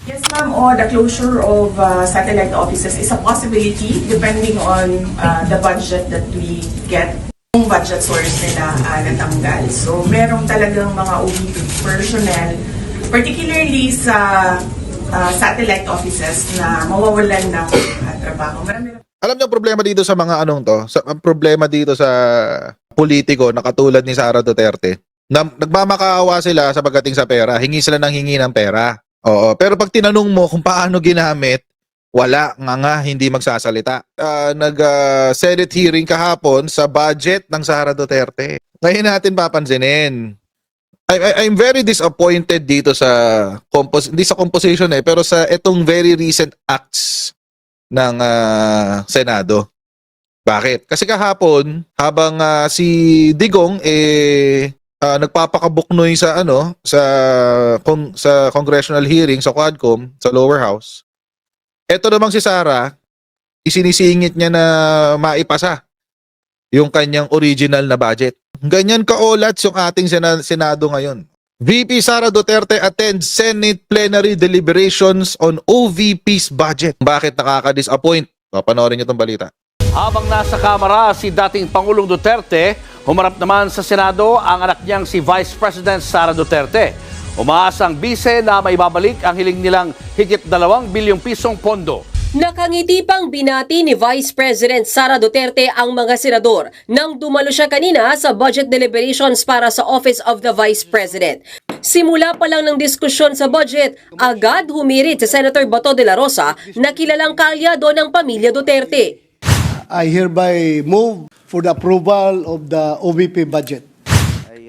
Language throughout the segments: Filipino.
Yes, ma'am. O the closure of satellite offices is a possibility depending on the budget that we get. Yung budget source nila natanggal. So, merong talagang mga OVP personnel, particularly sa satellite offices na mawawalan ng trabaho. Alam niyo ang problema dito sa mga anong to? Ang problema dito sa politiko na katulad ni Sara Duterte, na nagmamakaawa sila sa pagdating sa pera, hingi sila ng hingi ng pera. Oo, pero pag tinanong mo kung paano ginamit, wala nga hindi magsasalita. Senate hearing kahapon sa budget ng Sara Duterte. Ngayon natin papansinin. I'm very disappointed dito sa hindi sa composition pero sa itong very recent acts ng Senado. Bakit? Kasi kahapon habang si Digong nagpapakabuknoy sa sa congressional hearing sa Quadcom sa lower house. Ito namang si Sara, isinisingit niya na maipasa yung kanyang original na budget. Ganyan kaolats yung ating Senado ngayon. VP Sara Duterte attends Senate plenary deliberations on OVP's budget. Bakit nakaka-disappoint? Papanoorin niyo itong balita. Habang nasa Kamara si dating Pangulong Duterte, humarap naman sa Senado ang anak niyang si Vice President Sara Duterte. Umaasa ang bise na maibabalik ang hiling nilang higit 2 bilyong pisong pondo. Nakangiti pang binati ni Vice President Sara Duterte ang mga senador nang dumalo siya kanina sa budget deliberations para sa Office of the Vice President. Simula pa lang ng diskusyon sa budget, agad humirit si Senator Bato de la Rosa na kilalang kaalyado ng pamilya Duterte. I hereby move for the approval of the OVP budget.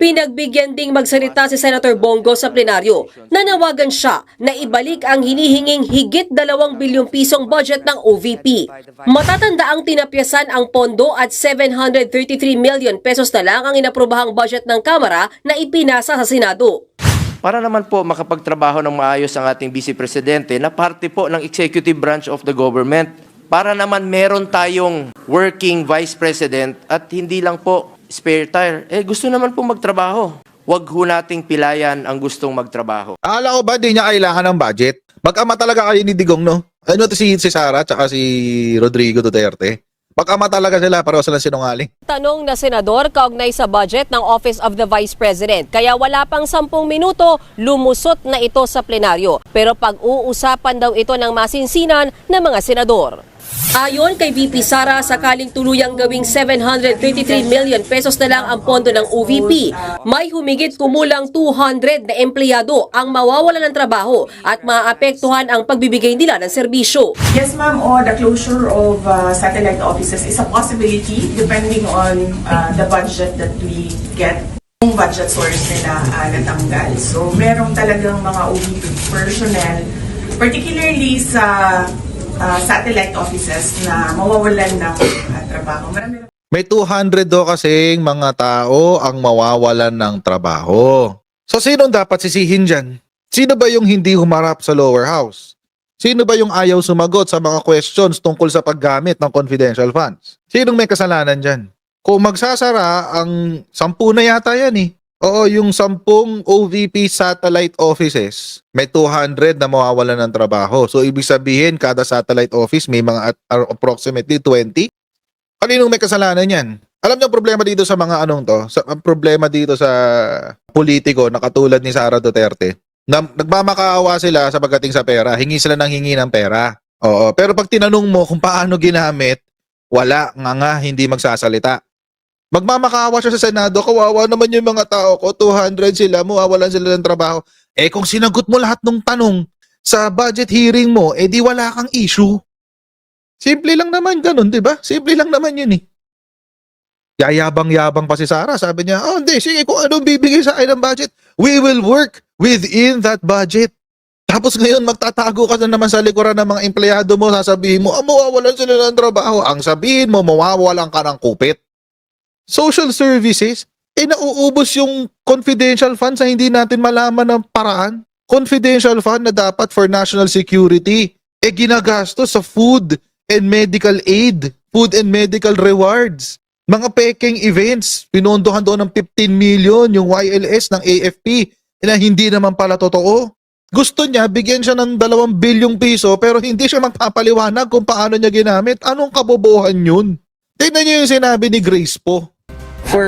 Pinagbigyan ding magsalita si Senator Bongo sa plenaryo. Nanawagan siya na ibalik ang hinihinging higit 2 bilyong pisong budget ng OVP. Matatanda ang tinapyasan ang pondo at 733 million pesos na lang ang inaprobahang budget ng Kamara na ipinasa sa Senado. Para naman po makapagtrabaho ng maayos ang ating Vice Presidente na parte po ng executive branch of the government. Para naman meron tayong working Vice President at hindi lang po spare tire. Gusto naman po magtrabaho. Huwag ho nating pilayan ang gustong magtrabaho. Akala ko ba di niya kailangan ng budget? Mag-ama talaga kayo ni Digong, no? Ano to si Sara tsaka si Rodrigo Duterte? Mag-ama talaga sila, pareho sila sinungaling. Tanong na senador kaugnay sa budget ng Office of the Vice President. Kaya wala pang 10 minuto, lumusot na ito sa plenaryo. Pero pag-uusapan daw ito ng masinsinan ng mga senador. Ayon kay VP Sara, sakaling tuluyang gawing 733 million pesos na lang ang pondo ng OVP, may humigit kumulang 200 na empleyado ang mawawalan ng trabaho at maapektuhan ang pagbibigay nila ng serbisyo. Yes, ma'am. O the closure of satellite offices is a possibility depending on the budget that we get. Yung budget source nila natanggal. So, merong talagang mga OVP personnel, particularly sa satellite offices na mawawalan ng trabaho. May 200 do kasing mga tao ang mawawalan ng trabaho. So sino dapat sisihin dyan? Sino ba yung hindi humarap sa lower house? Sino ba yung ayaw sumagot sa mga questions tungkol sa paggamit ng confidential funds? Sinong may kasalanan dyan? Kung magsasara, ang 10 na yata yan eh. Oo, yung 10 OVP satellite offices, may 200 na mawawalan ng trabaho. So, ibig sabihin, kada satellite office may mga approximately 20. Kaninong may kasalanan yan? Alam niyo ang problema dito sa mga anong to? Ang problema dito sa politiko na katulad ni Sara Duterte, na nagmamakaawa sila sa pagdating sa pera, hingi sila ng hingi ng pera. Oo, pero pag tinanong mo kung paano ginamit, wala nga hindi magsasalita. Magmamakaawa siya sa Senado, kawawa naman yung mga tao ko, 200 sila, mawawalan sila ng trabaho. Kung sinagot mo lahat ng tanong sa budget hearing mo, di wala kang issue. Simple lang naman ganun, di ba? Simple lang naman yun eh. Yayabang-yabang pa si Sara, sabi niya, hindi, sige, kung anong bibigay sa akin ng budget, we will work within that budget. Tapos ngayon, magtatago ka na naman sa likuran ng mga empleyado mo, sasabihin mo, mawawalan sila ng trabaho. Ang sabihin mo, mawawalan ka ng kupit. Social services, nauubos yung confidential funds na hindi natin malaman ng paraan. Confidential fund na dapat for national security, ginagastos sa food and medical aid, food and medical rewards. Mga peking events, pinondohan doon ng 15 million yung YLS ng AFP na hindi naman pala totoo. Gusto niya, bigyan siya ng 2 bilyong piso pero hindi siya magpapaliwanag kung paano niya ginamit. Anong kabobohan yun? Tingnan niyo yung sinabi ni Grace po. For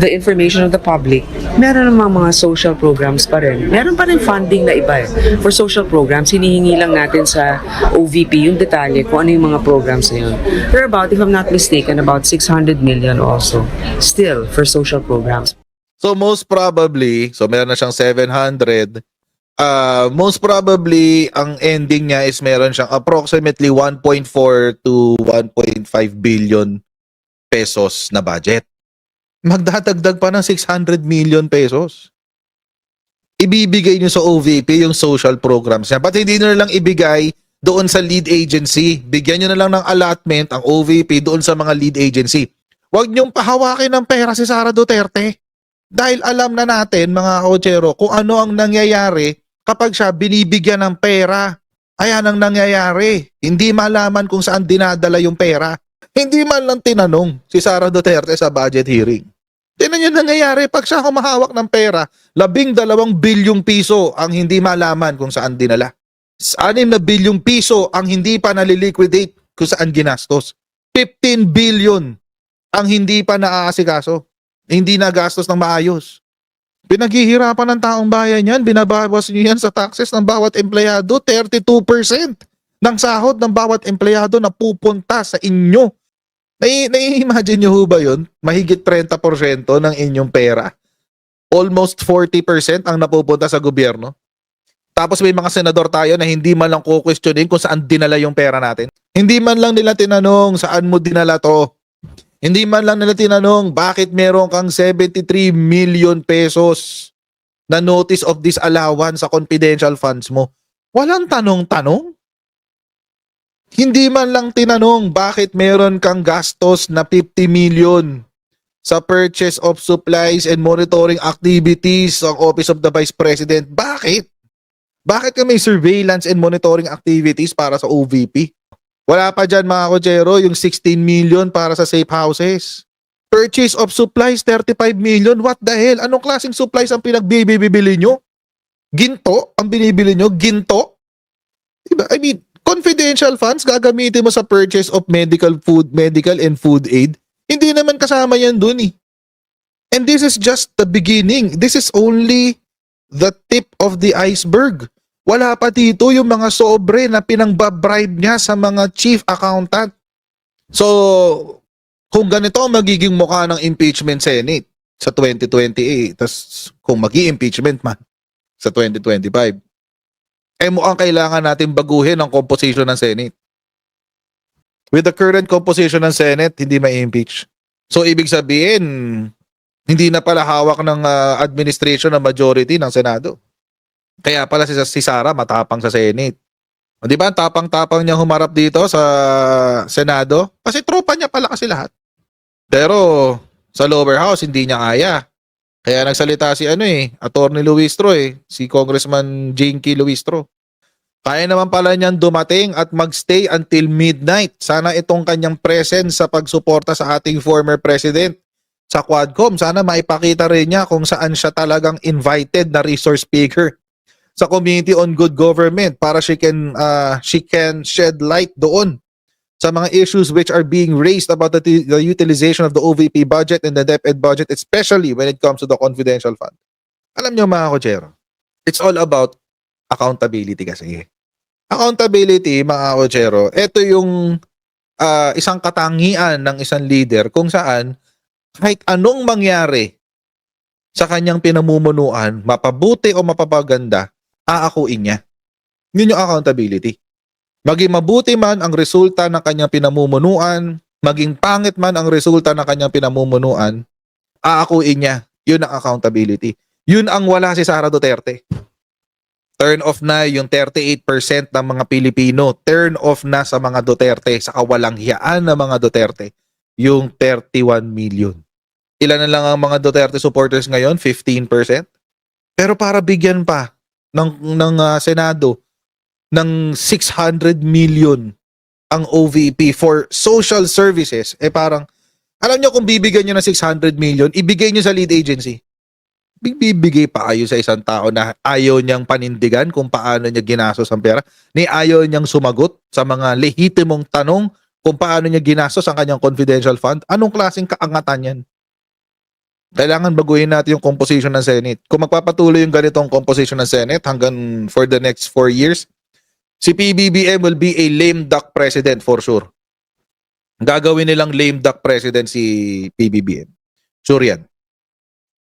the information of the public, meron namang mga social programs pa rin. Meron pa rin funding na iba eh. For social programs, hinihingi lang natin sa OVP yung detalye kung ano yung mga programs na yun. There are about, if I'm not mistaken, about 600 million also still for social programs. So most probably, so meron na siyang 700. Most probably, ang ending niya is meron siyang approximately 1.4 to 1.5 billion pesos na budget. Magdadagdag pa ng 600 million pesos. Ibibigay niyo sa OVP yung social programs niya. Ba't hindi nyo lang ibigay doon sa lead agency? Bigyan nyo na lang ng allotment ang OVP doon sa mga lead agency. Huwag niyong pahawakin ng pera si Sara Duterte. Dahil alam na natin, mga kotsero, kung ano ang nangyayari kapag siya binibigyan ng pera. Ayan ang nangyayari. Hindi malaman kung saan dinadala yung pera. Hindi man lang tinanong si Sara Duterte sa budget hearing. Tingnan nyo nangyayari pag siya humahawak ng pera, 12 bilyong piso ang hindi malaman kung saan dinala. 6 na bilyong piso ang hindi pa naliliquidate kung saan ginastos. 15 billion ang hindi pa naaasikaso. Hindi nagastos ng maayos. Pinaghihirapan ng taong bayan yan, binabawas nyo yan sa taxes ng bawat empleyado, 32% ng sahod ng bawat empleyado na pupunta sa inyo. Nai-imagine nyo ho ba yun? Mahigit 30% ng inyong pera. Almost 40% ang napupunta sa gobyerno. Tapos may mga senador tayo na hindi man lang kukwestiyonin kung saan dinala yung pera natin. Hindi man lang nila tinanong saan mo dinala to. Hindi man lang nila tinanong bakit meron kang 73 million pesos na notice of disallowance sa confidential funds mo. Walang tanong-tanong. Hindi man lang tinanong bakit meron kang gastos na 50 million sa purchase of supplies and monitoring activities ng Office of the Vice President. Bakit? Bakit ka may surveillance and monitoring activities para sa OVP? Wala pa dyan mga kotsero yung 16 million para sa safe houses. Purchase of supplies, 35 million. What the hell? Anong klaseng supplies ang pinagbibili nyo? Ginto? Ang binibili nyo? Ginto? Diba? I mean, confidential funds gagamitin mo sa purchase of medical and food aid. Hindi naman kasama yan dun eh. And this is just the beginning. This is only the tip of the iceberg. Wala pa dito yung mga sobre na pinangbabribe niya sa mga chief accountant. So, kung ganito ang magiging mukha ng impeachment Senate sa 2028, tas kung magi-impeachment man sa 2025, mukhang kailangan natin baguhin ang composition ng Senate. With the current composition ng Senate, hindi ma-impeach. So, ibig sabihin, hindi na pala hawak ng administration ng majority ng Senado. Kaya pala si Sara matapang sa Senate. O, di ba? Tapang-tapang niya humarap dito sa Senado. Kasi tropa niya pala kasi lahat. Pero sa lower house, hindi niya kaya. Kaya nagsalita si Attorney Luistro si Congressman Jinky Luistro. Kaya naman pala niyan dumating at magstay until midnight. Sana itong kanyang presence sa pagsuporta sa ating former president sa Quadcom, sana maipakita rin niya kung saan siya talagang invited na resource speaker sa Committee on Good Government para she can shed light doon sa mga issues which are being raised about the utilization of the OVP budget and the DepEd budget, especially when it comes to the confidential fund. Alam niyo mga kotsero, it's all about accountability kasi. Accountability, mga kotsero, ito yung isang katangian ng isang leader kung saan kahit anong mangyari sa kanyang pinamumunuan, mapabuti o mapapaganda, aakuin niya. Yun yung accountability. Maging mabuti man ang resulta ng kanyang pinamumunuan, maging pangit man ang resulta ng kanyang pinamumunuan, aakuin niya. Yun ang accountability. Yun ang wala si Sara Duterte. Turn off na yung 38% ng mga Pilipino. Turn off na sa mga Duterte, sa kawalang hiyaan ng mga Duterte, yung 31 million. Ilan na lang ang mga Duterte supporters ngayon? 15%. Pero para bigyan pa ng Senado ng 600 million ang OVP for social services, parang, alam nyo kung bibigyan nyo ng 600 million, ibigay nyo sa lead agency. bibigay pa kayo sa isang tao na ayaw niyang panindigan kung paano niya ginastos ang pera, ni ayaw niyang sumagot sa mga lehitimong tanong kung paano niya ginastos ang kanyang confidential fund? Anong klaseng kaangatan yan? Kailangan baguhin natin yung composition ng Senate. Kung magpapatuloy yung ganitong composition ng Senate hanggang for the next 4 years, si PBBM will be a lame duck president for sure. Gagawin nilang lame duck president si PBBM. Sure yan.